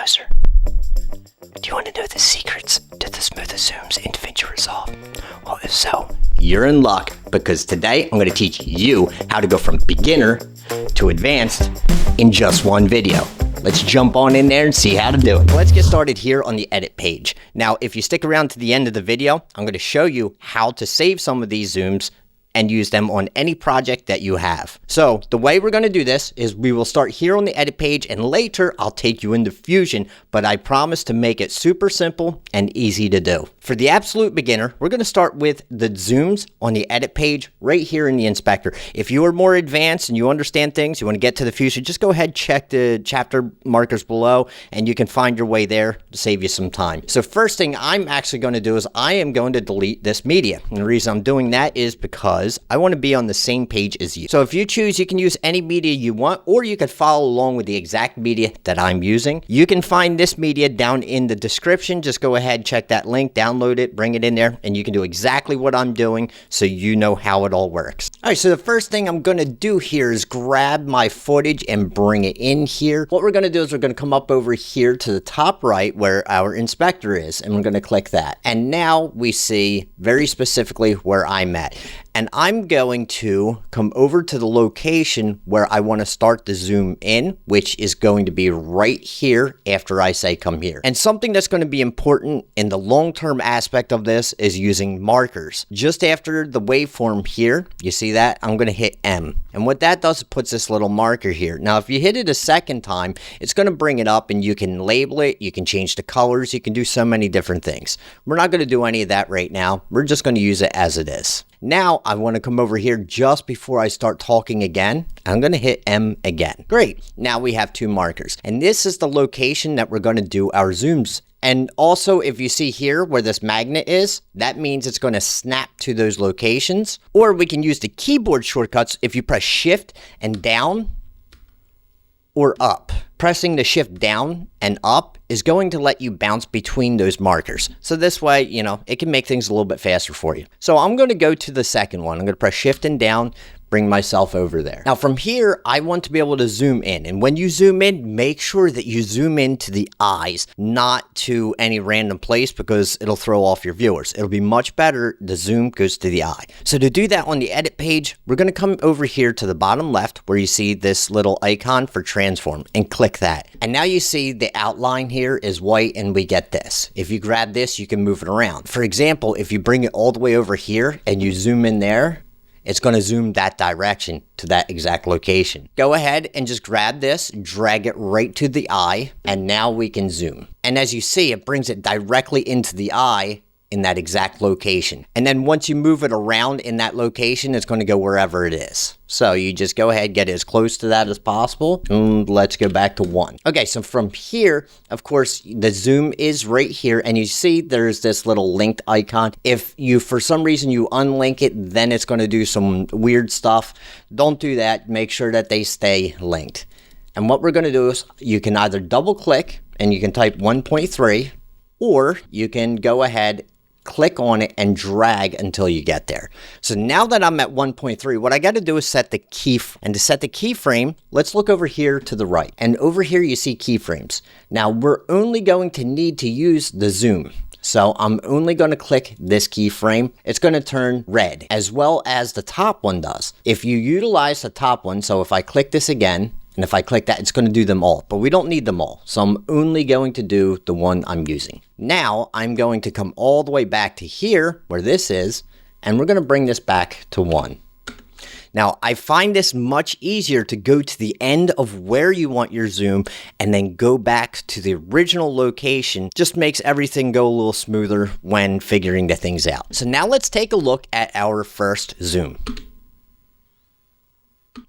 closer. Do you want to know the secrets to the smoothest zooms in DaVinci Resolve? Well, if so, you're in luck, because today I'm going to teach you how to go from beginner to advanced in just one video. Let's jump on in there and see how to do it. Let's get started here on the edit page. Now, if you stick around to the end of the video, I'm going to show you how to save some of these zooms and use them on any project that you have. So the way we're going to do this is we will start here on the edit page, and later I'll take you into Fusion, but I promise to make it super simple and easy to do. For the absolute beginner, we're going to start with the zooms on the edit page right here in the inspector. If you are more advanced and you understand things, you want to get to the Fusion, just go ahead, check the chapter markers below, and you can find your way there to save you some time. So first thing I'm actually going to do is I am going to delete this media. And the reason I'm doing that is because I want to be on the same page as you. So if you choose, you can use any media you want, or you could follow along with the exact media that I'm using. You can find this media down in the description. Just go ahead, check that link, download it, bring it in there, and you can do exactly what I'm doing so you know how it all works. All right, so the first thing I'm going to do here is grab my footage and bring it in here. What we're going to do is we're going to come up over here to the top right where our inspector is, and we're going to click that. And now we see very specifically where I'm at. And I'm going to come over to the location where I want to start the zoom in, which is going to be right here after I say come here. And something that's going to be important in the long-term aspect of this is using markers. Just after the waveform here, you see that? I'm going to hit M. And what that does, it puts this little marker here. Now, if you hit it a second time, it's going to bring it up and you can label it, you can change the colors, you can do so many different things. We're not going to do any of that right now. We're just going to use it as it is. Now, I want to come over here just before I start talking again. I'm going to hit M again. Great. Now we have two markers. And this is the location that we're going to do our zooms. And also, if you see here where this magnet is, that means it's going to snap to those locations. Or we can use the keyboard shortcuts if you press Shift and down or up. Pressing the Shift down and up is going to let you bounce between those markers. So this way, you know, it can make things a little bit faster for you. So I'm going to go to the second one. I'm going to press Shift and down, bring myself over there. Now from here, I want to be able to zoom in. And when you zoom in, make sure that you zoom in to the eyes, not to any random place, because it'll throw off your viewers. It'll be much better the zoom goes to the eye. So to do that on the edit page, we're going to come over here to the bottom left where you see this little icon for transform and click that. And now you see the outline here is white and we get this. If you grab this, you can move it around. For example, if you bring it all the way over here and you zoom in there, it's going to zoom that direction to that exact location. Go ahead and just grab this, drag it right to the eye, and now we can zoom. And as you see, it brings it directly into the eye in that exact location. And then once you move it around in that location, it's going to go wherever it is. So you just go ahead, get as close to that as possible. And let's go back to 1. Okay, so from here, of course, the zoom is right here. And you see there's this little linked icon. If you, for some reason, you unlink it, then it's going to do some weird stuff. Don't do that. Make sure that they stay linked. And what we're going to do is you can either double click and you can type 1.3, or you can go ahead, click on it and drag until you get there. So now that I'm at 1.3, what I got to do is set the keyframe. And to set the keyframe, let's look over here to the right. And over here you see keyframes. Now we're only going to need to use the zoom. So I'm only going to click this keyframe. It's going to turn red, as well as the top one does. If you utilize the top one, so if I click this again, and if I click that, it's going to do them all, but we don't need them all. So I'm only going to do the one I'm using. Now I'm going to come all the way back to here where this is, and we're going to bring this back to 1. Now I find this much easier to go to the end of where you want your zoom and then go back to the original location. Just makes everything go a little smoother when figuring the things out. So now let's take a look at our first zoom.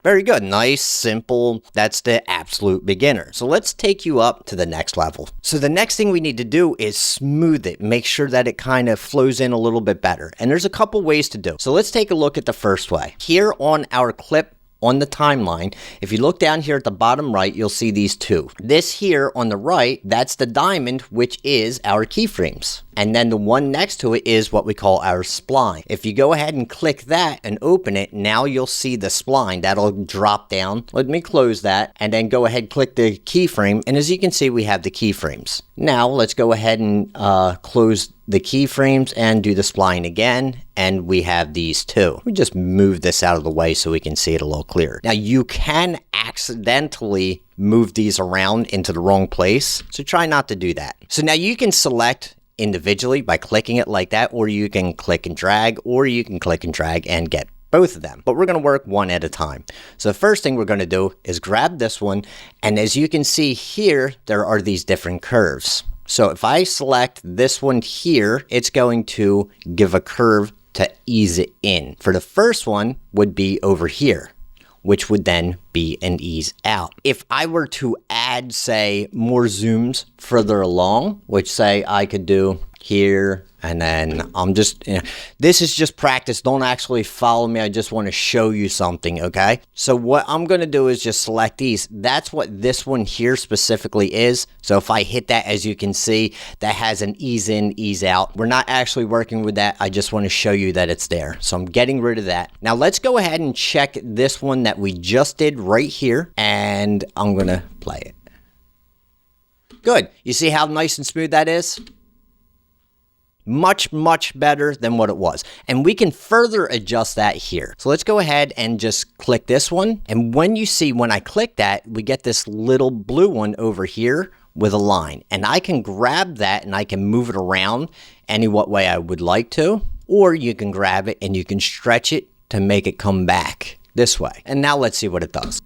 Very good. Nice, simple. That's the absolute beginner. So let's take you up to the next level. So the next thing we need to do is smooth it. Make sure that it kind of flows in a little bit better. And there's a couple ways to do. So let's take a look at the first way. Here on our clip on the timeline, if you look down here at the bottom right, you'll see these two. This here on the right, that's the diamond, which is our keyframes. And then the one next to it is what we call our spline. If you go ahead and click that and open it, now you'll see the spline. That'll drop down. Let me close that and then go ahead, click the keyframe. And as you can see, we have the keyframes. Now let's go ahead and close the keyframes and do the spline again. And we have these two. We just move this out of the way so we can see it a little clearer. Now you can accidentally move these around into the wrong place. So try not to do that. So now you can select individually by clicking it like that, or you can click and drag, or you can click and drag and get both of them. But we're going to work one at a time. So the first thing we're going to do is grab this one. And as you can see here, there are these different curves. So if I select this one here, it's going to give a curve to ease it in. For the first one would be over here, which would then be an ease out. If I were to add, say, more zooms further along, which say I could do here, and then I'm just, this is just practice. Don't actually follow me. I just want to show you something, okay? So what I'm going to do is just select these. That's what this one here specifically is. So if I hit that, as you can see, that has an ease in, ease out. We're not actually working with that. I just want to show you that it's there. So I'm getting rid of that. Now let's go ahead and check this one that we just did right here, and I'm going to play it. Good. You see how nice and smooth that is? Much, much better than what it was. And we can further adjust that here. So let's go ahead and just click this one. And when you see, when I click that, we get this little blue one over here with a line. And I can grab that and I can move it around any what way I would like to. Or you can grab it and you can stretch it to make it come back this way. And now let's see what it does.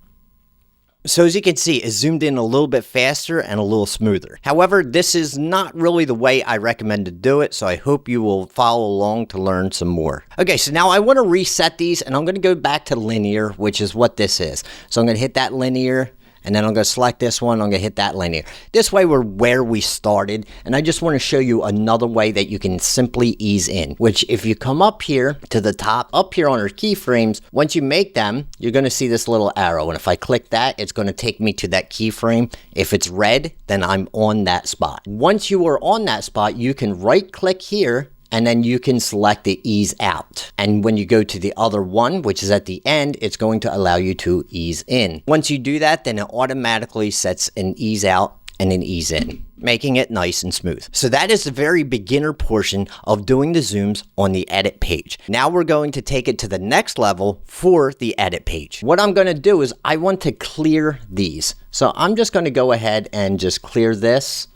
So as you can see, it's zoomed in a little bit faster and a little smoother. However, this is not really the way I recommend to do it, so I hope you will follow along to learn some more. Okay, so now I want to reset these, and I'm going to go back to linear, which is what this is. So I'm going to hit that linear, and then I'm going to select this one, I'm going to hit that linear. This way we're where we started, and I just want to show you another way that you can simply ease in, which if you come up here to the top, up here on our keyframes, once you make them, you're going to see this little arrow, and if I click that, it's going to take me to that keyframe. If it's red, then I'm on that spot. Once you are on that spot, you can right click here, and then you can select the ease out. And when you go to the other one, which is at the end, it's going to allow you to ease in. Once you do that, then it automatically sets an ease out and an ease in, making it nice and smooth. So that is the very beginner portion of doing the zooms on the edit page. Now we're going to take it to the next level for the edit page. What I'm going to do is I want to clear these. So I'm just going to go ahead and just clear this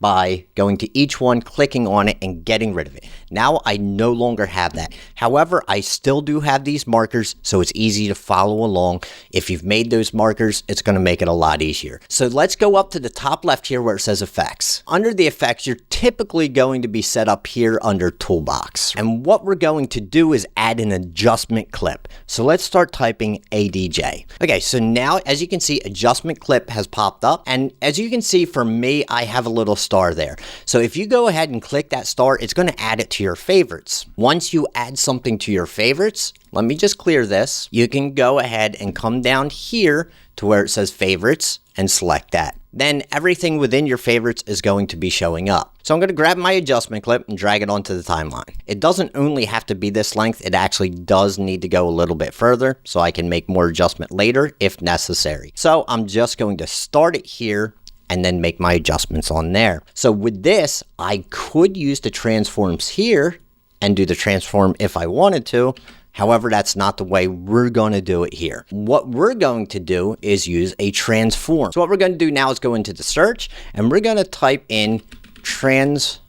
by going to each one, clicking on it, and getting rid of it. Now I no longer have that. However, I still do have these markers, so it's easy to follow along. If you've made those markers, it's going to make it a lot easier. So let's go up to the top left here where it says effects. Under the effects, you're typically going to be set up here under toolbox. And what we're going to do is add an adjustment clip. So let's start typing ADJ. Okay, so now as you can see, adjustment clip has popped up. And as you can see, for me, I have a little star there. So if you go ahead and click that star, it's going to add it to your favorites. Once you add something to your favorites, let me just clear this. You can go ahead and come down here to where it says favorites and select that. Then everything within your favorites is going to be showing up. So I'm going to grab my adjustment clip and drag it onto the timeline. It doesn't only have to be this length, it actually does need to go a little bit further so I can make more adjustment later if necessary. So I'm just going to start it here and then make my adjustments on there. So with this, I could use the transforms here and do the transform if I wanted to. However, that's not the way we're going to do it here. What we're going to do is use a transform. So what we're going to do now is go into the search and we're going to type in transform.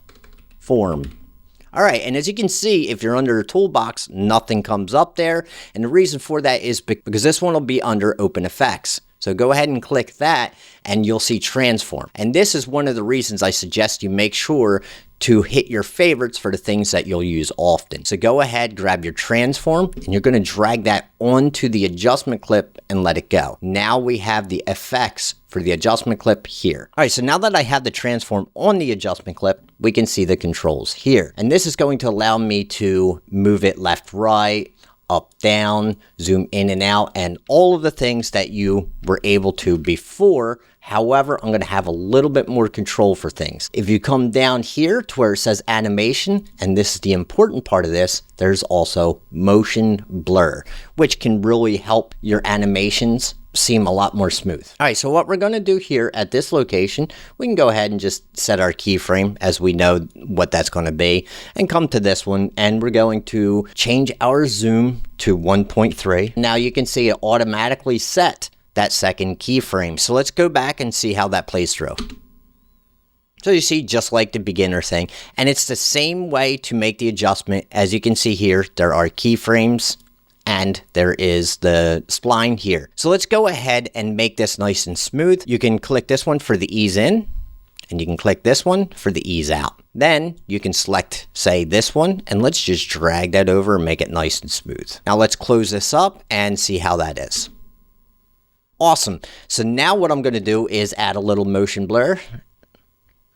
All right, and as you can see, if you're under the toolbox, nothing comes up there. And the reason for that is because this one will be under open effects. So go ahead and click that and you'll see transform. And this is one of the reasons I suggest you make sure to hit your favorites for the things that you'll use often. So go ahead, grab your transform, and you're going to drag that onto the adjustment clip and let it go. Now we have the effects for the adjustment clip here. All right, so now that I have the transform on the adjustment clip, we can see the controls here. And this is going to allow me to move it left, right, up, down, zoom in and out, and all of the things that you were able to before. However, I'm going to have a little bit more control for things. If you come down here to where it says animation, and this is the important part of this, there's also motion blur, which can really help your animations seem a lot more smooth. All right, so what we're going to do here at this location, we can go ahead and just set our keyframe as we know what that's going to be, and come to this one, and we're going to change our zoom to 1.3. Now you can see it automatically set that second keyframe. So let's go back and see how that plays through. So you see, just like the beginner thing, and it's the same way to make the adjustment. As you can see here, there are keyframes and there is the spline here. So let's go ahead and make this nice and smooth. You can click this one for the ease in, and you can click this one for the ease out. Then you can select, say, this one, and let's just drag that over and make it nice and smooth. Now let's close this up and see how that is. Awesome. So now what I'm going to do is add a little motion blur.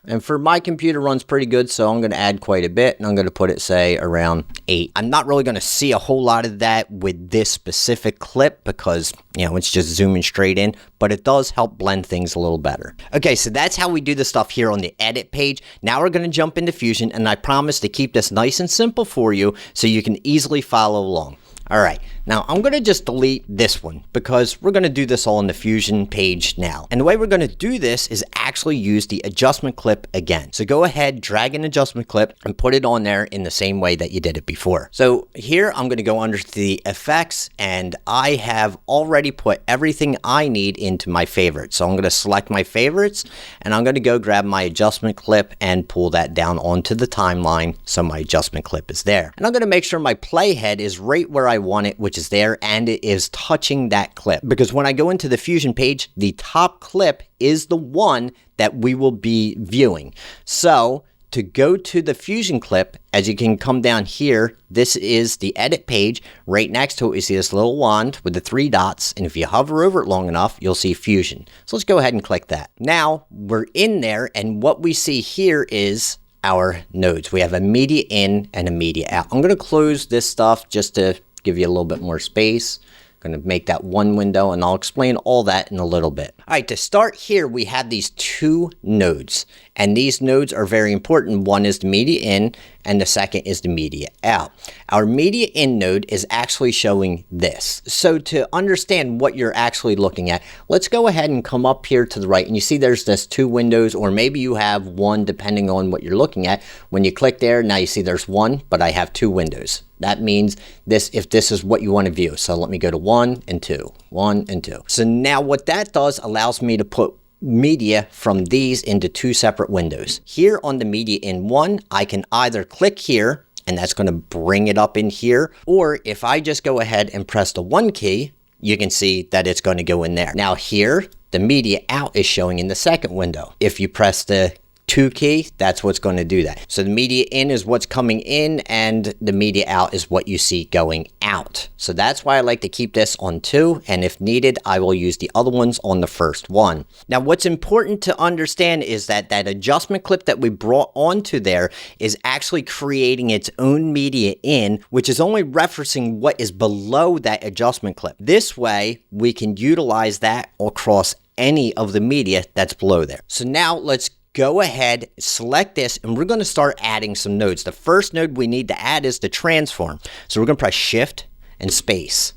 And for my computer runs pretty good, so I'm going to add quite a bit, and I'm going to put it, say, around 8. I'm not really going to see a whole lot of that with this specific clip because, you know, it's just zooming straight in, but it does help blend things a little better. Okay, so that's how we do the stuff here on the edit page. Now we're going to jump into Fusion, and I promise to keep this nice and simple for you so you can easily follow along. All right, now I'm going to just delete this one because we're going to do this all in the Fusion page now. And the way we're going to do this is actually use the adjustment clip again. So go ahead, drag an adjustment clip and put it on there in the same way that you did it before. So here I'm going to go under the effects, and I have already put everything I need into my favorites. So I'm going to select my favorites, and I'm going to go grab my adjustment clip and pull that down onto the timeline so my adjustment clip is there. And I'm going to make sure my playhead is right where I want it, which is there, and it is touching that clip, because when I go into the Fusion page, the top clip is the one that we will be viewing. So to go to the Fusion clip, as you can come down here, this is the edit page. Right next to it, you see this little wand with the 3 dots, and if you hover over it long enough, you'll see Fusion. So let's go ahead and click that. Now we're in there, and what we see here is our nodes. We have a media in and a media out. I'm going to close this stuff just to give you a little bit more space. I'm going to make that one window, and I'll explain all that in a little bit. All right, to start here, we have these 2 nodes, and these nodes are very important. One is the media in, and the second is the media out. Our media in node is actually showing this. So to understand what you're actually looking at, let's go ahead and come up here to the right, and you see there's this 2 windows, or maybe you have 1 depending on what you're looking at. When you click there, now you see there's 1, but I have 2 windows. That means this, if this is what you want to view. So let me go to 1 and 2, 1 and 2. So now what that does allows me to put media from these into 2 separate windows. Here on the media in 1, I can either click here, and that's going to bring it up in here, or if I just go ahead and press the 1 key, you can see that it's going to go in there. Now here, the media out is showing in the second window. If you press the 2 key, that's what's going to do that. So the media in is what's coming in, and the media out is what you see going out. So that's why I like to keep this on 2, and if needed, I will use the other ones on the first one. Now what's important to understand is that that adjustment clip that we brought onto there is actually creating its own media in, which is only referencing what is below that adjustment clip. This way we can utilize that across any of the media that's below there. So now let's go ahead, select this, and we're going to start adding some nodes. The first node we need to add is the transform. So we're going to press Shift and Space.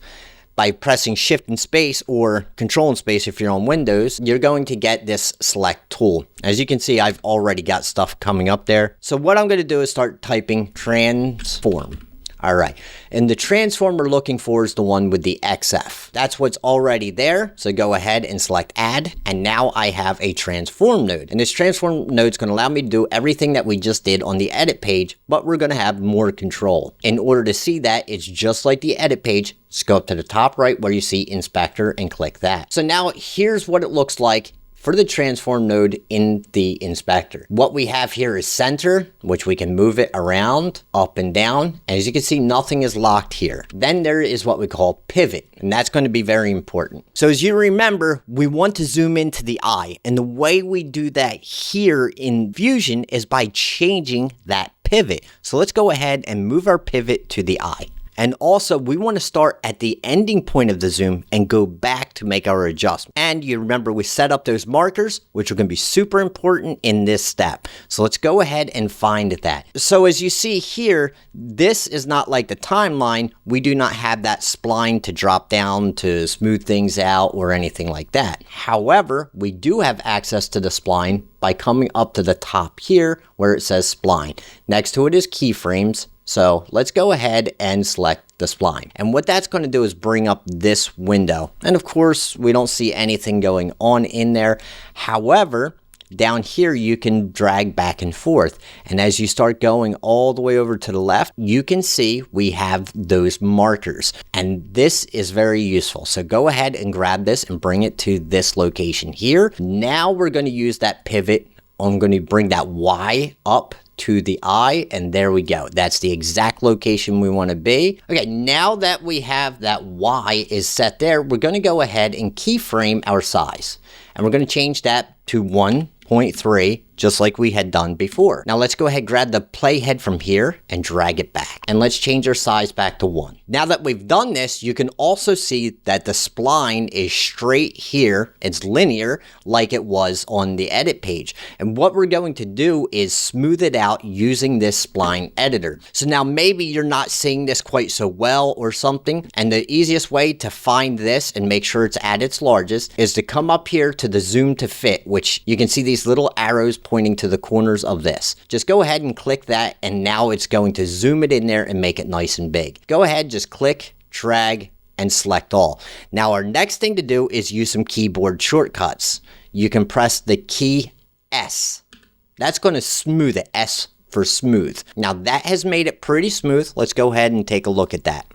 By pressing Shift and Space, or Control and Space if you're on Windows, you're going to get this select tool. As you can see, I've already got stuff coming up there. So what I'm going to do is start typing transform. All right, and the transform we're looking for is the one with the XF. That's what's already there, so go ahead and select Add, and now I have a transform node. And this transform node is going to allow me to do everything that we just did on the edit page, but we're going to have more control. In order to see that, it's just like the edit page. Just go up to the top right where you see Inspector and click that. So now here's what it looks like for the transform node in the inspector. What we have here is center, which we can move it around, up and down. As you can see, nothing is locked here. Then there is what we call pivot, and that's going to be very important. So as you remember, we want to zoom into the eye, and the way we do that here in Fusion is by changing that pivot. So let's go ahead and move our pivot to the eye. And also we want to start at the ending point of the zoom and go back to make our adjustment. And you remember we set up those markers, which are going to be super important in this step. So let's go ahead and find that. So as you see here, this is not like the timeline. We do not have that spline to drop down to smooth things out or anything like that. However, we do have access to the spline by coming up to the top here where it says spline. Next to it is keyframes. So let's go ahead and select the spline. And what that's going to do is bring up this window. And of course, we don't see anything going on in there. However, down here, you can drag back and forth. And as you start going all the way over to the left, you can see we have those markers. And this is very useful. So go ahead and grab this and bring it to this location here. Now we're going to use that pivot. I'm going to bring that Y up to the eye, and there we go. That's the exact location we want to be. Okay, now that we have that Y is set there, we're going to go ahead and keyframe our size. And we're going to change that to 1.3, just like we had done before. Now let's go ahead and grab the playhead from here and drag it back. And let's change our size back to 1. Now that we've done this, you can also see that the spline is straight here. It's linear like it was on the edit page. And what we're going to do is smooth it out using this spline editor. So now maybe you're not seeing this quite so well or something. And the easiest way to find this and make sure it's at its largest is to come up here to the zoom to fit, which you can see these little arrows pointing to the corners of this. Just go ahead and click that, and now it's going to zoom it in there and make it nice and big. Go ahead, just click, drag, and select all. Now our next thing to do is use some keyboard shortcuts. You can press the key S. That's going to smooth it, S for smooth. Now that has made it pretty smooth. Let's go ahead and take a look at that.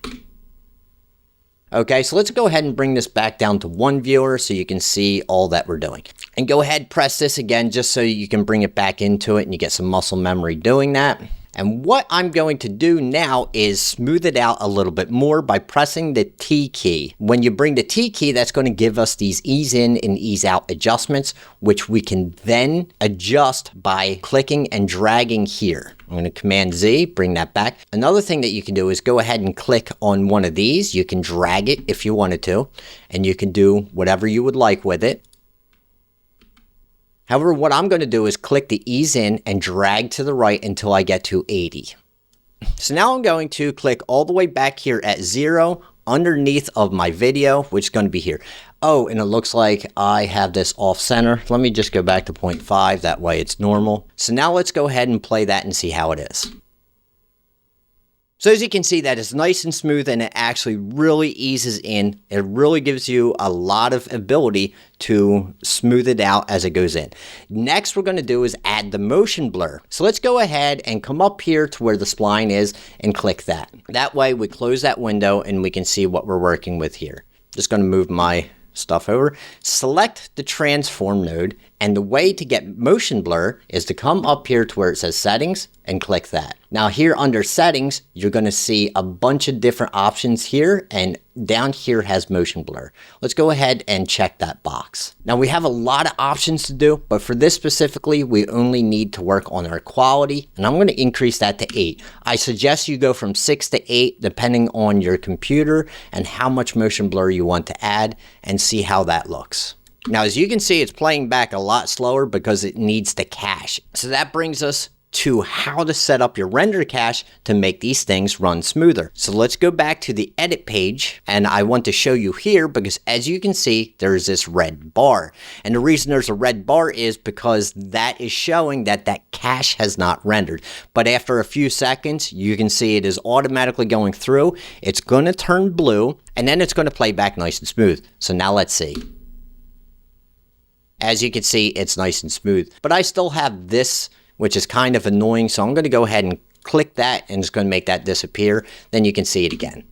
Okay, so let's go ahead and bring this back down to one viewer so you can see all that we're doing. And go ahead, press this again just so you can bring it back into it and you get some muscle memory doing that. And what I'm going to do now is smooth it out a little bit more by pressing the T key. When you bring the T key, that's going to give us these ease in and ease out adjustments, which we can then adjust by clicking and dragging here. I'm going to Command Z, bring that back. Another thing that you can do is go ahead and click on one of these. You can drag it if you wanted to, and you can do whatever you would like with it. However, what I'm going to do is click the ease in and drag to the right until I get to 80. So now I'm going to click all the way back here at 0 underneath of my video, which is going to be here. Oh, and it looks like I have this off center. Let me just go back to 0.5. That way it's normal. So now let's go ahead and play that and see how it is. So as you can see, that is nice and smooth, and it actually really eases in. It really gives you a lot of ability to smooth it out as it goes in. Next, we're going to do is add the motion blur. So let's go ahead and come up here to where the spline is and click that. That way we close that window and we can see what we're working with here. Just going to move my stuff over. Select the transform node, and the way to get motion blur is to come up here to where it says settings and click that. Now here under settings, you're going to see a bunch of different options here, and down here has motion blur. Let's go ahead and check that box. Now we have a lot of options to do, but for this specifically, we only need to work on our quality, and I'm going to increase that to 8. I suggest you go from 6 to 8 depending on your computer and how much motion blur you want to add, and see how that looks. Now as you can see, it's playing back a lot slower because it needs to cache. So that brings us to how to set up your render cache to make these things run smoother. So let's go back to the edit page, and I want to show you here because as you can see, there's this red bar. And the reason there's a red bar is because that is showing that that cache has not rendered. But after a few seconds, you can see it is automatically going through. It's going to turn blue, and then it's going to play back nice and smooth. So now let's see. As you can see, it's nice and smooth, but I still have this, which is kind of annoying. So I'm going to go ahead and click that, and it's going to make that disappear. Then you can see it again.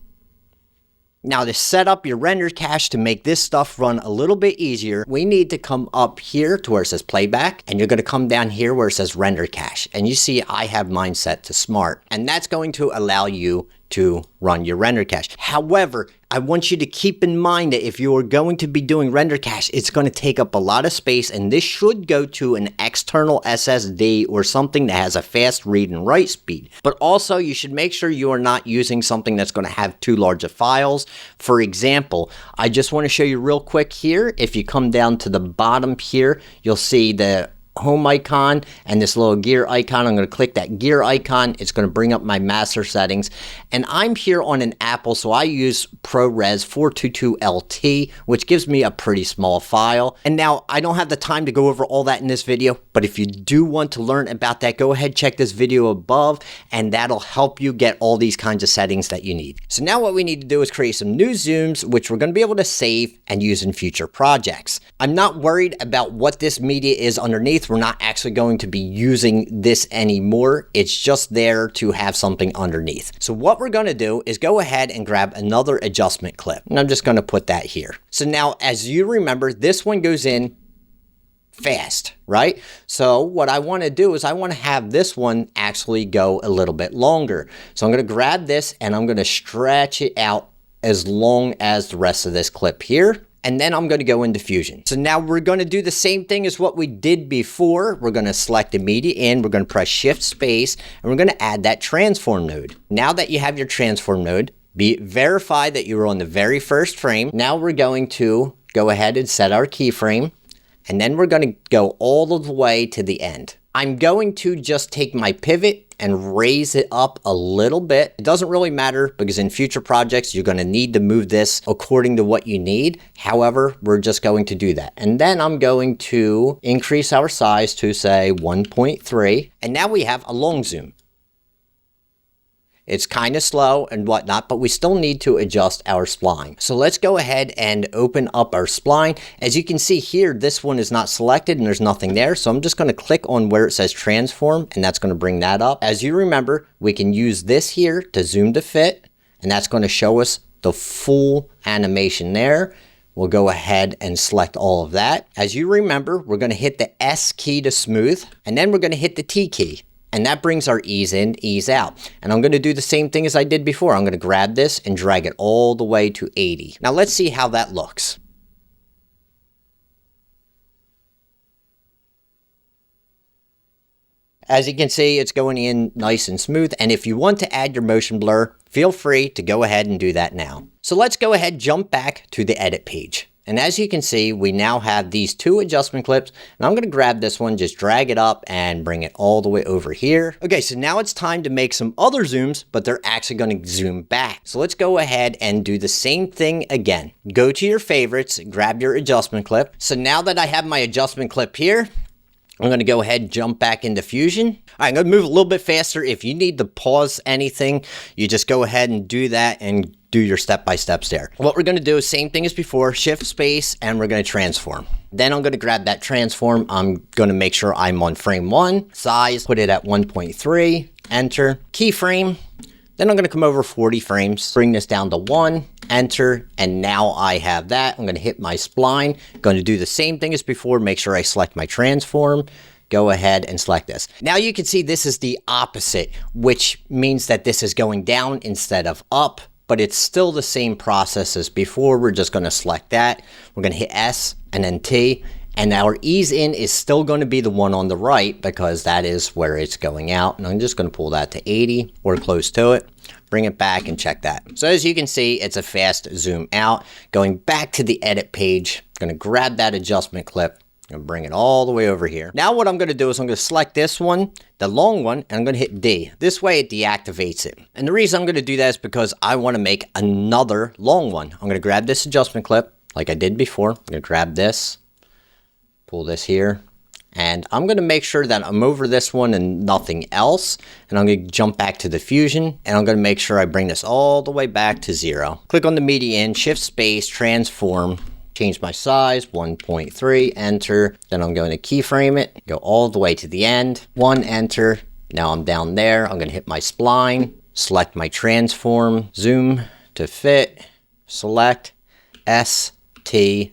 Now to set up your render cache to make this stuff run a little bit easier, we need to come up here to where it says playback, and you're going to come down here where it says render cache. And you see I have mine set to smart, and that's going to allow you to run your render cache. However, I want you to keep in mind that if you are going to be doing render cache, it's going to take up a lot of space, and this should go to an external SSD or something that has a fast read and write speed. But also, you should make sure you are not using something that's going to have too large of files. For example, I just want to show you real quick here. If you come down to the bottom here, you'll see the home icon and this little gear icon. I'm going to click that gear icon. It's going to bring up my master settings, and I'm here on an Apple, so I use ProRes 422 LT, which gives me a pretty small file. And now I don't have the time to go over all that in this video, but if you do want to learn about that, go ahead, check this video above, and that'll help you get all these kinds of settings that you need. So now what we need to do is create some new zooms, which we're going to be able to save and use in future projects. I'm not worried about what this media is underneath. We're not actually going to be using this anymore. It's just there to have something underneath. So what we're going to do is go ahead and grab another adjustment clip, and I'm just going to put that here. So now, as you remember, this one goes in fast, right? So what I want to do is I want to have this one actually go a little bit longer. So I'm going to grab this and I'm going to stretch it out as long as the rest of this clip here. And then I'm going to go into Fusion. So now we're going to do the same thing as what we did before. We're going to select the media in, we're going to press Shift Space, and we're going to add that transform node. Now that you have your transform node, verify that you were on the very first frame. Now we're going to go ahead and set our keyframe, and then we're going to go all of the way to the end. I'm going to just take my pivot and raise it up a little bit. It doesn't really matter because in future projects, you're going to need to move this according to what you need. However, we're just going to do that. And then I'm going to increase our size to say 1.3. And now we have a long zoom. It's kind of slow and whatnot, but we still need to adjust our spline. So let's go ahead and open up our spline. As you can see here, this one is not selected and there's nothing there. So I'm just going to click on where it says transform, and that's going to bring that up. As you remember, we can use this here to zoom to fit, and that's going to show us the full animation there. We'll go ahead and select all of that. As you remember, we're going to hit the S key to smooth, and then we're going to hit the T key. And that brings our ease in, ease out. And I'm going to do the same thing as I did before. I'm going to grab this and drag it all the way to 80. Now let's see how that looks. As you can see, it's going in nice and smooth. And if you want to add your motion blur, feel free to go ahead and do that now. So let's go ahead, jump back to the edit page. And as you can see, we now have these two adjustment clips, and I'm going to grab this one, just drag it up and bring it all the way over here. Okay, so now it's time to make some other zooms, but they're actually going to zoom back. So let's go ahead and do the same thing again. Go to your favorites, grab your adjustment clip. So now that I have my adjustment clip here, I'm going to go ahead and jump back into Fusion. All right, I'm going to move a little bit faster. If you need to pause anything, you just go ahead and do that and do your step-by-steps there. What we're going to do is same thing as before, Shift Space, and we're going to transform. Then I'm going to grab that transform. I'm going to make sure I'm on frame 1, size, put it at 1.3, enter, keyframe. Then I'm going to come over 40 frames, bring this down to 1, enter, and now I have that. I'm going to hit my spline, going to do the same thing as before, make sure I select my transform, go ahead and select this. Now you can see this is the opposite, which means that this is going down instead of up, but it's still the same process as before. We're just going to select that. We're going to hit S and then T, and our ease in is still going to be the one on the right because that is where it's going out. And I'm just going to pull that to 80 or close to it. Bring it back and check that. So as you can see, it's a fast zoom out. Going back to the edit page, I'm going to grab that adjustment clip and bring it all the way over here. Now what I'm going to do is I'm going to select this one, the long one, and I'm going to hit D. This way it deactivates it. And the reason I'm going to do that is because I want to make another long one. I'm going to grab this adjustment clip like I did before. I'm going to grab this, pull this here, and I'm going to make sure that I'm over this one and nothing else. And I'm going to jump back to the Fusion, and I'm going to make sure I bring this all the way back to 0. Click on the media in, Shift Space, Transform, change my size, 1.3, enter. Then I'm going to keyframe it, go all the way to the end, 1, enter. Now I'm down there. I'm going to hit my spline, select my transform, zoom to fit, select S, T,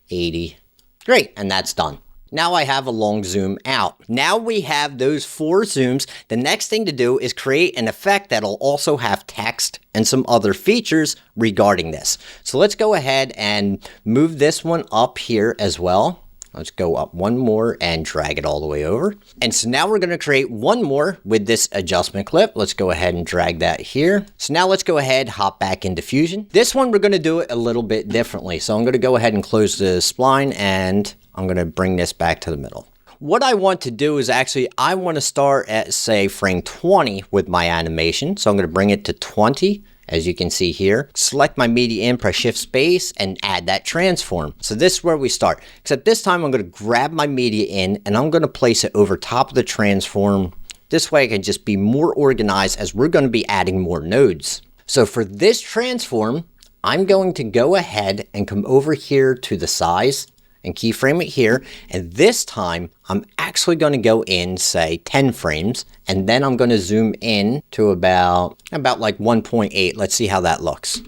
80. Great, and that's done. Now I have a long zoom out. Now we have those 4 zooms. The next thing to do is create an effect that'll also have text and some other features regarding this. So let's go ahead and move this one up here as well. Let's go up one more and drag it all the way over. And so now we're going to create one more with this adjustment clip. Let's go ahead and drag that here. So now let's go ahead, hop back into Fusion. This one, we're going to do it a little bit differently. So I'm going to go ahead and close the spline and I'm going to bring this back to the middle. What I want to do is actually, I want to start at, say, frame 20 with my animation. So I'm going to bring it to 20. As you can see here, select my media in, press shift space and add that transform. So this is where we start, except this time I'm going to grab my media in and I'm going to place it over top of the transform. This way I can just be more organized as we're going to be adding more nodes. So for this transform, I'm going to go ahead and come over here to the size and keyframe it here. And this time I'm actually going to go in, say 10 frames, and then I'm going to zoom in to about like 1.8. Let's see how that looks.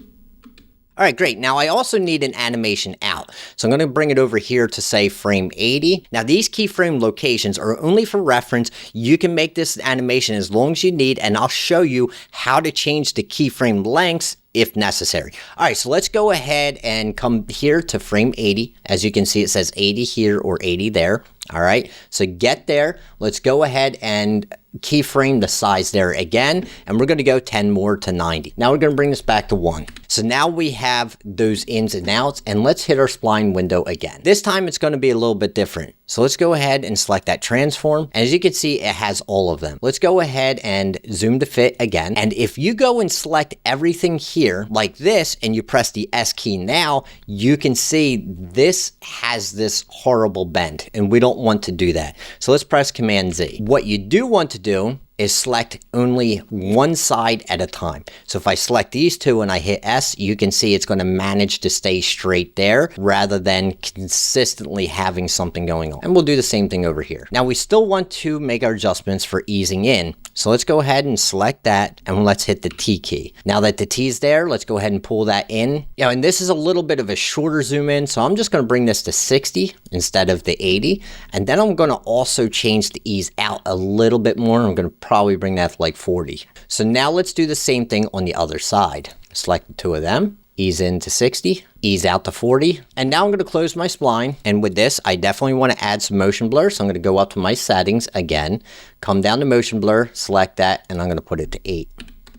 All right, great. Now I also need an animation out. So I'm going to bring it over here to say frame 80. Now these keyframe locations are only for reference. You can make this animation as long as you need, and I'll show you how to change the keyframe lengths if necessary. All right, so let's go ahead and come here to frame 80. As you can see, it says 80 here or 80 there. All right, so get there. Let's go ahead and keyframe the size there again, and we're going to go 10 more to 90. Now we're going to bring this back to 1. So now we have those ins and outs, and let's hit our spline window again. This time it's going to be a little bit different. So let's go ahead and select that transform. And as you can see, it has all of them. Let's go ahead and zoom to fit again. And if you go and select everything here like this, and you press the S key now, you can see this has this horrible bend, and we don't want to do that. So let's press Command Z. What you do want to do is select only one side at a time. So if I select these two and I hit S, you can see it's going to manage to stay straight there rather than consistently having something going on. And we'll do the same thing over here. Now we still want to make our adjustments for easing in. So let's go ahead and select that and let's hit the T key. Now that the T is there, let's go ahead and pull that in. And this is a little bit of a shorter zoom in. So I'm just going to bring this to 60 instead of the 80. And then I'm going to also change the ease out a little bit more. I'm going to probably bring that to like 40. So now let's do the same thing on the other side. Select the two of them, ease in to 60, ease out to 40. And now I'm going to close my spline. And with this, I definitely want to add some motion blur. So I'm going to go up to my settings again, come down to motion blur, select that, and I'm going to put it to 8.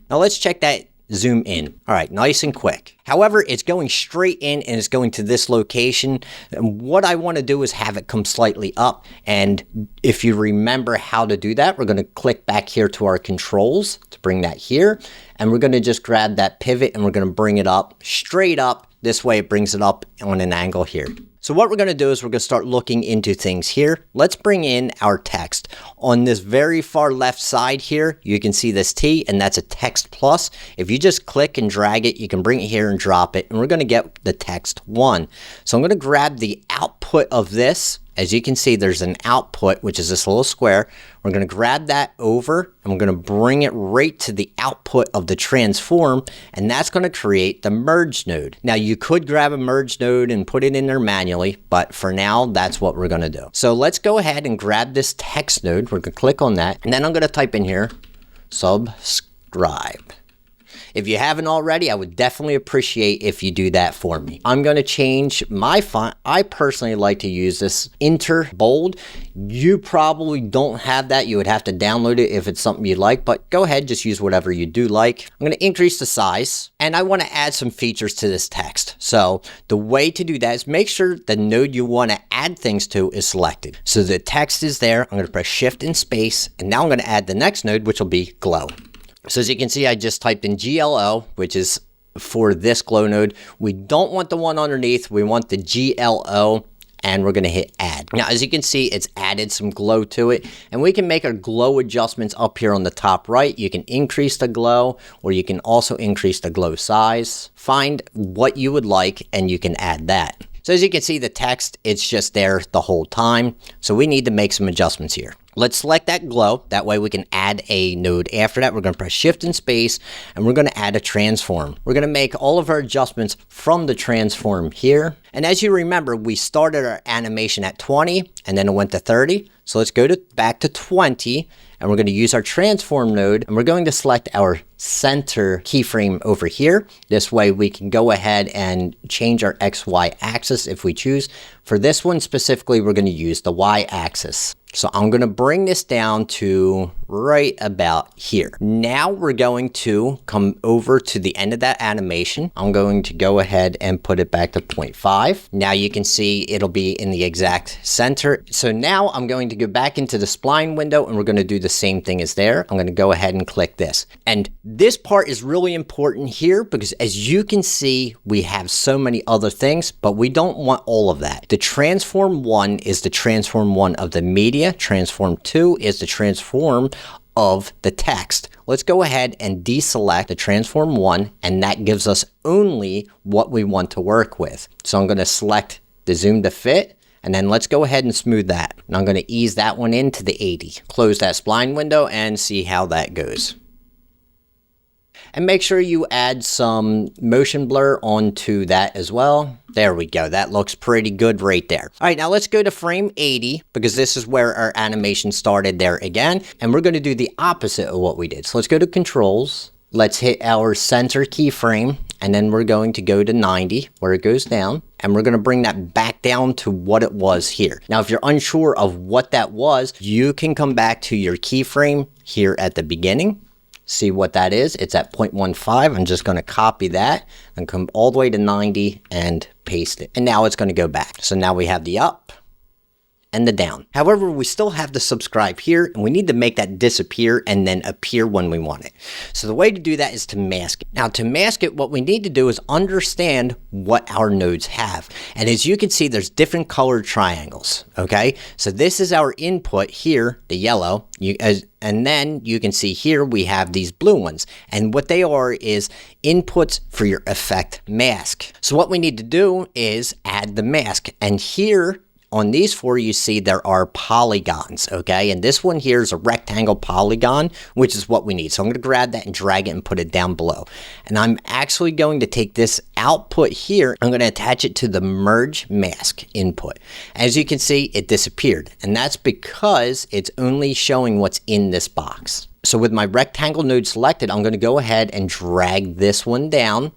Now let's check that zoom in. All right, nice and quick. However, it's going straight in and it's going to this location. And what I want to do is have it come slightly up. And if you remember how to do that, we're going to click back here to our controls to bring that here. And we're going to just grab that pivot and we're going to bring it up straight up. This way it brings it up on an angle here. So what we're going to do is we're going to start looking into things here. Let's bring in our text. On this very far left side here, you can see this T, and that's a text plus. If you just click and drag it, you can bring it here and drop it, and we're going to get the text 1. So I'm going to grab the output of this. As you can see, there's an output, which is this little square. We're going to grab that over, and we're going to bring it right to the output of the transform, and that's going to create the merge node. Now, you could grab a merge node and put it in there manually, but for now, that's what we're going to do. So let's go ahead and grab this text node. We're going to click on that, and then I'm going to type in here, subscribe. If you haven't already, I would definitely appreciate if you do that for me. I'm going to change my font. I personally like to use this Inter Bold. You probably don't have that. You would have to download it if it's something you like, but go ahead, just use whatever you do like. I'm going to increase the size, and I want to add some features to this text. So the way to do that is make sure the node you want to add things to is selected. So the text is there. I'm going to press Shift and Space, and now I'm going to add the next node, which will be Glow. So as you can see, I just typed in GLO, which is for this glow node. We don't want the one underneath. We want the GLO, and we're going to hit add. Now, as you can see, it's added some glow to it, and we can make our glow adjustments up here on the top right. You can increase the glow, or you can also increase the glow size. Find what you would like, and you can add that. So as you can see, the text, it's just there the whole time. So we need to make some adjustments here. Let's select that glow. That way we can add a node after that. We're going to press Shift and Space, and we're going to add a transform. We're going to make all of our adjustments from the transform here. And as you remember, we started our animation at 20, and then it went to 30. So let's go back to 20, and we're going to use our transform node, and we're going to select our center keyframe over here. This way we can go ahead and change our XY axis if we choose. For this one specifically, we're going to use the Y axis. So I'm going to bring this down to right about here. Now we're going to come over to the end of that animation. I'm going to go ahead and put it back to 0.5. Now you can see it'll be in the exact center. So now I'm going to go back into the spline window, and we're going to do the same thing as there. I'm going to go ahead and click this. And this part is really important here because as you can see, we have so many other things, but we don't want all of that. The transform 1 is the transform 1 of the media. Transform 2 is the transform of the text. Let's go ahead and deselect the transform 1, and that gives us only what we want to work with. So I'm going to select the zoom to fit, and then let's go ahead and smooth that. And I'm going to ease that one into the 80. Close that spline window and see how that goes. And make sure you add some motion blur onto that as well. There we go. That looks pretty good right there. All right, now let's go to frame 80 because this is where our animation started there again. And we're going to do the opposite of what we did. So let's go to controls. Let's hit our center keyframe, and then we're going to go to 90 where it goes down. And we're going to bring that back down to what it was here. Now, if you're unsure of what that was, you can come back to your keyframe here at the beginning. See what that is. It's at 0.15. I'm just going to copy that and come all the way to 90 and paste it. And now it's going to go back. So now we have the up and the down. However, we still have the subscribe here, and we need to make that disappear and then appear when we want it. So the way to do that is to mask it. Now, to mask it, what we need to do is understand what our nodes have. And as you can see, there's different colored triangles, okay? So this is our input here, the yellow, and then you can see here we have these blue ones. And what they are is inputs for your effect mask. So what we need to do is add the mask. And here, on these four, you see there are polygons, okay? And this one here is a rectangle polygon, which is what we need. So I'm going to grab that and drag it and put it down below. And I'm actually going to take this output here. I'm going to attach it to the merge mask input. As you can see, it disappeared. And that's because it's only showing what's in this box. So with my rectangle node selected, I'm going to go ahead and drag this one down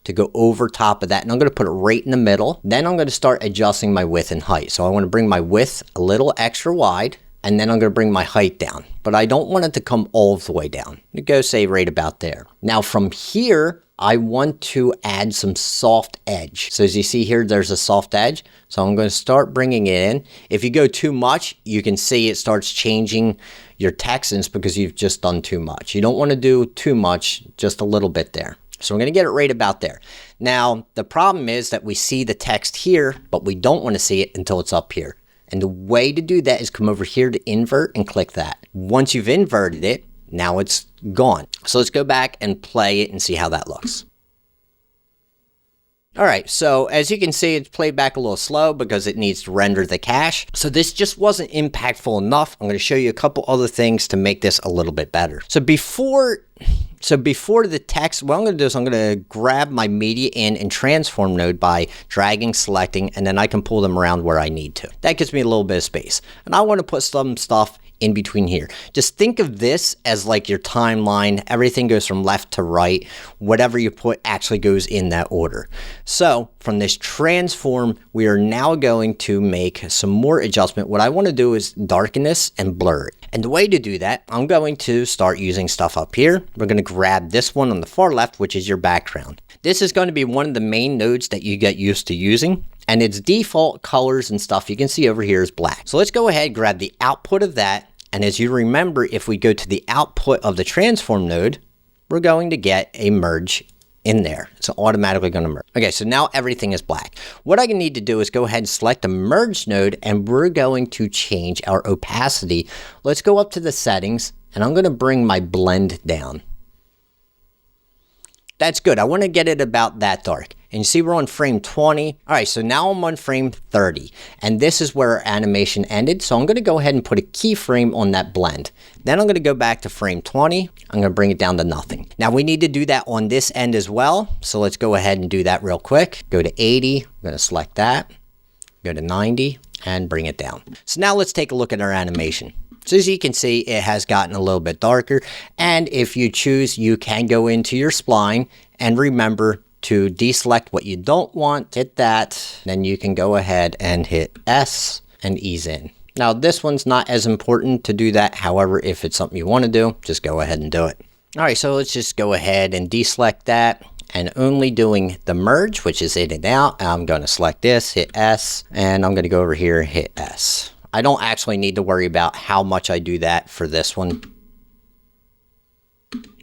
to go over top of that, and I'm going to put it right in the middle. Then I'm going to start adjusting my width and height. So I want to bring my width a little extra wide, and then I'm going to bring my height down. But I don't want it to come all the way down. To go say right about there. Now from here, I want to add some soft edge. So as you see here, there's a soft edge. So I'm going to start bringing it in. If you go too much, you can see it starts changing your text, and it's because you've just done too much. You don't want to do too much, just a little bit there. So we're going to get it right about there. Now, the problem is that we see the text here, but we don't want to see it until it's up here. And the way to do that is come over here to invert and click that. Once you've inverted it, now it's gone. So let's go back and play it and see how that looks. All right, so as you can see, it's played back a little slow because it needs to render the cache. So this just wasn't impactful enough. I'm going to show you a couple other things to make this a little bit better. So before the text, what I'm going to do is I'm going to grab my media in and transform node by dragging, selecting, and then I can pull them around where I need to. That gives me a little bit of space. And I want to put some stuff in between here. Just think of this as like your timeline. Everything goes from left to right. Whatever you put actually goes in that order. So from this transform, we are now going to make some more adjustment. What I want to do is darken this and blur it. And the way to do that, I'm going to start using stuff up here. We're going to grab this one on the far left, which is your background. This is going to be one of the main nodes that you get used to using. And its default colors and stuff you can see over here is black. So let's go ahead and grab the output of that. And as you remember, if we go to the output of the transform node, we're going to get a merge in there. It's automatically going to merge. Okay, so now everything is black. What I need to do is go ahead and select the merge node, and we're going to change our opacity. Let's go up to the settings, and I'm going to bring my blend down. That's good. I want to get it about that dark. And you see we're on frame 20. All right, so now I'm on frame 30. And this is where our animation ended. So I'm going to go ahead and put a keyframe on that blend. Then I'm going to go back to frame 20. I'm going to bring it down to nothing. Now we need to do that on this end as well. So let's go ahead and do that real quick. Go to 80. I'm going to select that. Go to 90 and bring it down. So now let's take a look at our animation. So as you can see, it has gotten a little bit darker. And if you choose, you can go into your spline and remember to deselect what you don't want, hit that. Then you can go ahead and hit S and ease in. Now this one's not as important to do that. However, if it's something you want to do, just go ahead and do it. All right, so let's just go ahead and deselect that. And only doing the merge, which is in and out, I'm going to select this, hit S, and I'm going to go over here, hit S. I don't actually need to worry about how much I do that for this one,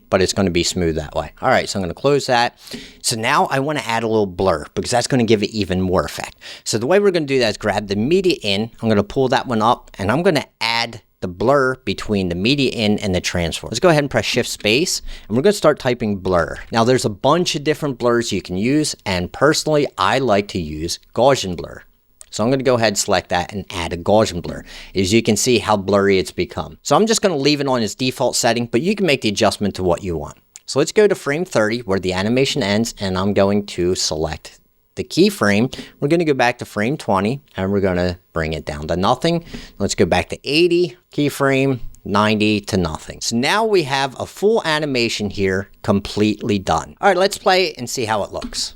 but it's going to be smooth that way. All right, so I'm going to close that. So now I want to add a little blur because that's going to give it even more effect. So the way we're going to do that is grab the media in. I'm going to pull that one up, and I'm going to add the blur between the media in and the transform. Let's go ahead and press shift space, and we're going to start typing blur. Now there's a bunch of different blurs you can use, and personally I like to use Gaussian blur. So I'm going to go ahead and select that and add a Gaussian blur. As you can see how blurry it's become. So I'm just going to leave it on its default setting, but you can make the adjustment to what you want. So let's go to frame 30 where the animation ends, and I'm going to select the keyframe. We're going to go back to frame 20 and we're going to bring it down to nothing. Let's go back to 80, keyframe, 90 to nothing. So now we have a full animation here completely done. All right, let's play it and see how it looks.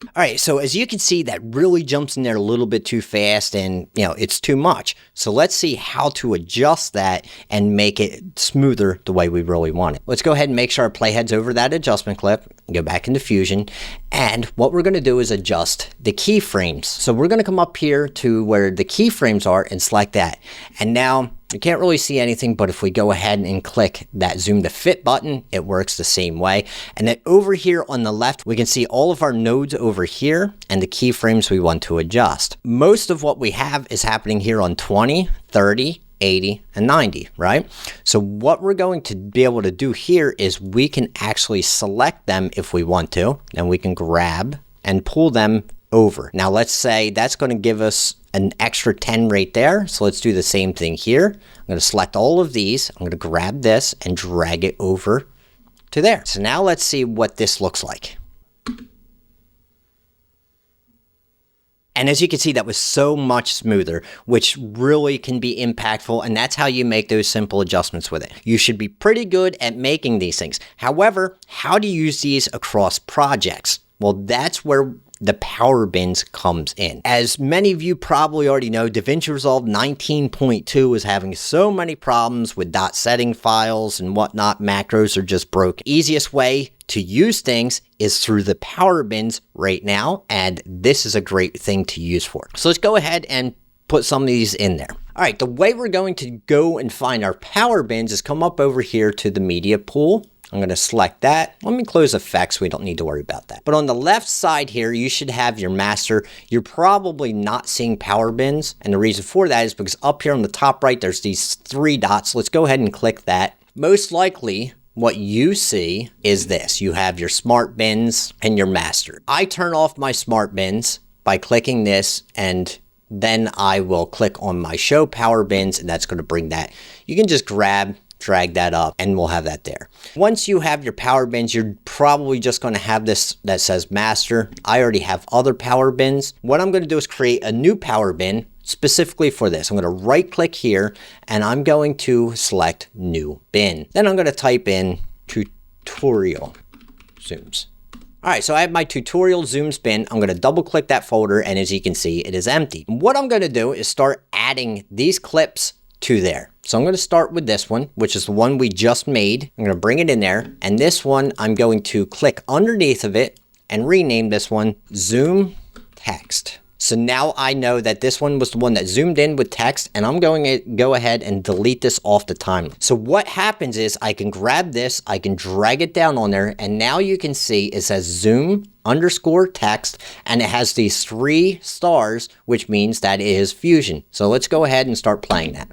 All right, so as you can see, that really jumps in there a little bit too fast and, it's too much. So let's see how to adjust that and make it smoother the way we really want it. Let's go ahead and make sure our playhead's over that adjustment clip. Go back into Fusion. And what we're going to do is adjust the keyframes. So we're going to come up here to where the keyframes are and select that. And now you can't really see anything, but if we go ahead and click that zoom to fit button, it works the same way. And then over here on the left, we can see all of our nodes over here and the keyframes we want to adjust. Most of what we have is happening here on 20, 30, 80, and 90, right? So what we're going to be able to do here is we can actually select them if we want to, and we can grab and pull them over. Now let's say that's going to give us an extra 10 right there. So let's do the same thing here. I'm going to select all of these. I'm going to grab this and drag it over to there. So now let's see what this looks like. And as you can see, that was so much smoother, which really can be impactful. And that's how you make those simple adjustments with it. You should be pretty good at making these things. However, how do you use these across projects? Well, that's where the Powerbins comes in. As many of you probably already know, DaVinci Resolve 19.2 is having so many problems with dot setting files and whatnot. Macros are just broken. Easiest way to use things is through the Powerbins right now, and this is a great thing to use for. So let's go ahead and put some of these in there. All right, the way we're going to go and find our Powerbins is come up over here to the media pool. I'm going to select that. Let me close effects. We don't need to worry about that. But on the left side here, you should have your master. You're probably not seeing Powerbins. And the reason for that is because up here on the top right, there's these 3 dots. Let's go ahead and click that. Most likely, what you see is this. You have your smart bins and your master. I turn off my smart bins by clicking this, and then I will click on my show Powerbins, and that's going to bring that. You can just drag that up, and we'll have that there. Once you have your Powerbins, you're probably just going to have this that says master. I already have other Powerbins. What I'm going to do is create a new Powerbin specifically for this. I'm going to right click here, and I'm going to select new bin. Then I'm going to type in tutorial zooms. All right, so I have my tutorial zooms bin. I'm going to double click that folder, and as you can see, it is empty. What I'm going to do is start adding these clips to there. So I'm going to start with this one, which is the one we just made. I'm going to bring it in there. And this one, I'm going to click underneath of it and rename this one Zoom Text. So now I know that this one was the one that zoomed in with text, and I'm going to go ahead and delete this off the timeline. So what happens is I can grab this, I can drag it down on there, and now you can see it says Zoom _ text, and it has these 3 stars, which means that it is Fusion. So let's go ahead and start playing that.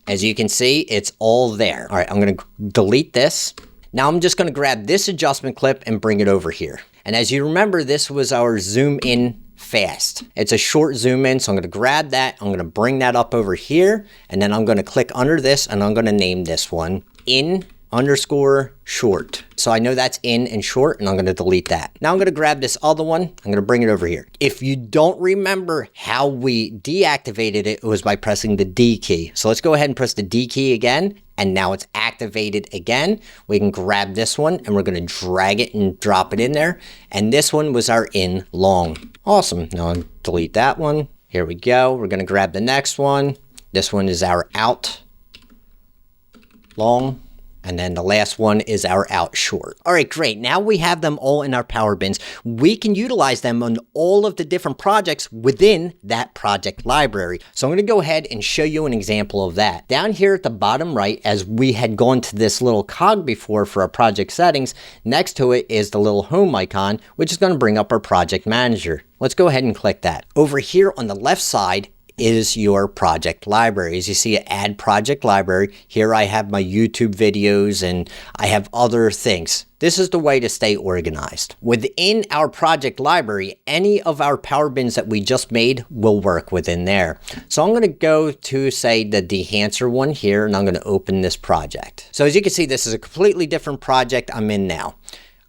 As you can see, it's all there. All right, I'm going to delete this. Now I'm just going to grab this adjustment clip and bring it over here. And as you remember, this was our zoom in fast. It's a short zoom in, so I'm going to grab that. I'm going to bring that up over here, and then I'm going to click under this, and I'm going to name this one in underscore short. So I know that's in and short, and I'm going to delete that. Now I'm going to grab this other one. I'm going to bring it over here. If you don't remember how we deactivated it, it was by pressing the D key. So let's go ahead and press the D key again. And now it's activated again. We can grab this one and we're going to drag it and drop it in there. And this one was our in long. Awesome. Now I'll delete that one. Here we go. We're going to grab the next one. This one is our out long. And then the last one is our out short. All right, great. Now we have them all in our Powerbins. We can utilize them on all of the different projects within that project library. So I'm going to go ahead and show you an example of that. Down here at the bottom right, as we had gone to this little cog before for our project settings, next to it is the little home icon, which is going to bring up our project manager. Let's go ahead and click that. Over here on the left side is your project library. As you see, add project library. Here I have my YouTube videos and I have other things. This is the way to stay organized. Within our project library, any of our Powerbins that we just made will work within there. So I'm going to go to, say, the Dehancer one here, and I'm going to open this project. So as you can see, this is a completely different project I'm in now.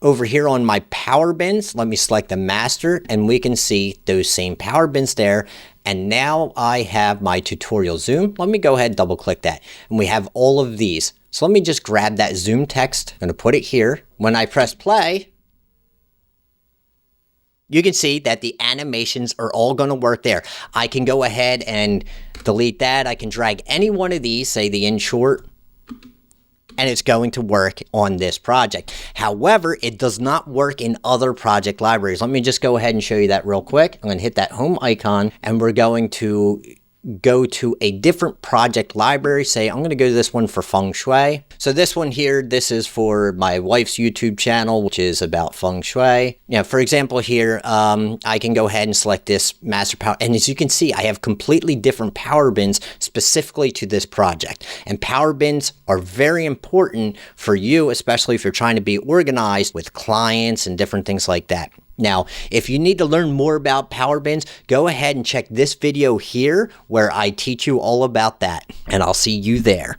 Over here on my Powerbins, let me select the master, and we can see those same Powerbins there. And now I have my tutorial zoom. Let me go ahead and double click that. And we have all of these. So let me just grab that zoom text. I'm going to put it here. When I press play, you can see that the animations are all going to work there. I can go ahead and delete that. I can drag any one of these, say the in short, and it's going to work on this project. However, it does not work in other project libraries. Let me just go ahead and show you that real quick. I'm going to hit that home icon, and we're going to go to a different project library. Say, I'm going to go to this one for feng shui. So this one here, this is for my wife's YouTube channel, which is about feng shui. Now, for example, here, I can go ahead and select this master power. And as you can see, I have completely different Powerbins specifically to this project. And Powerbins are very important for you, especially if you're trying to be organized with clients and different things like that. Now, if you need to learn more about Powerbins, go ahead and check this video here where I teach you all about that. And I'll see you there.